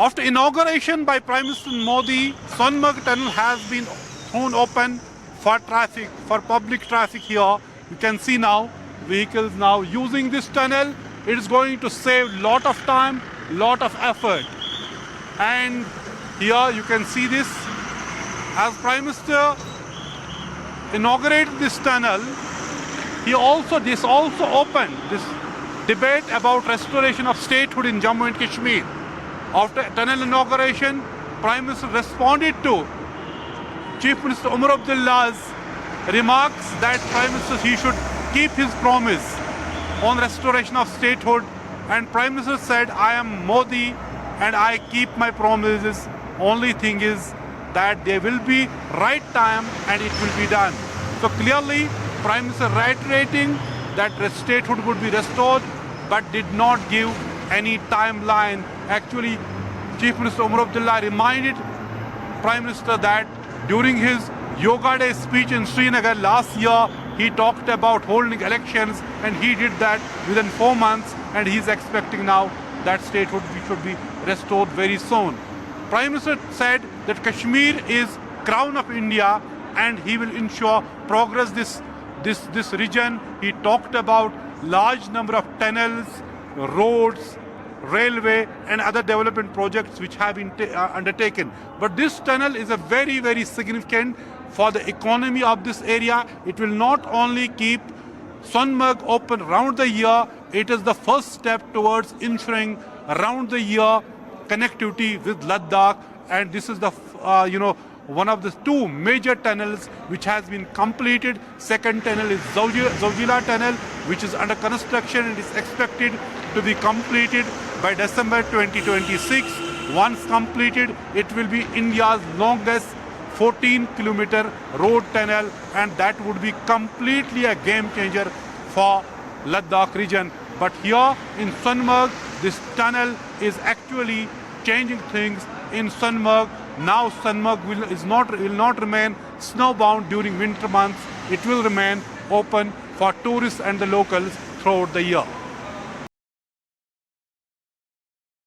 After inauguration by Prime Minister Modi, Sonmarg Tunnel has been thrown open for traffic, for public traffic here. You can see now vehicles now using this tunnel. It is going to save lot of time, lot of effort. And here you can see this. As Prime Minister inaugurated this tunnel, this also opened this debate about restoration of statehood in Jammu and Kashmir. After tunnel inauguration, Prime Minister responded to Chief Minister Umar Abdullah's remarks that Prime Minister he should keep his promise on restoration of statehood, and Prime Minister said, I am Modi and I keep my promises. Only thing is that there will be right time and it will be done. So clearly Prime Minister reiterating that statehood would be restored, but did not give any timeline. Actually, Chief Minister Umar Abdullah reminded Prime Minister that during his Yoga Day speech in Srinagar last year, he talked about holding elections, and he did that within 4 months, and he's expecting now that statehood should be restored very soon. Prime Minister said that Kashmir is crown of India and he will ensure progress this region. He talked about large number of tunnels, roads, railway and other development projects which have been undertaken. But this tunnel is a very, very significant for the economy of this area. It will not only keep Sonmarg open around the year, it is the first step towards ensuring around the year connectivity with Ladakh, and this is the one of the two major tunnels which has been completed. Second tunnel is Zojila tunnel, which is under construction and is expected to be completed by December 2026. Once completed, it will be India's longest 14-kilometer road tunnel, and that would be completely a game changer for Ladakh region. But here in Sonmarg, this tunnel is actually changing things in Sonmarg. Now Sonmarg will not remain snowbound during winter months. It will remain open for tourists and the locals throughout the year.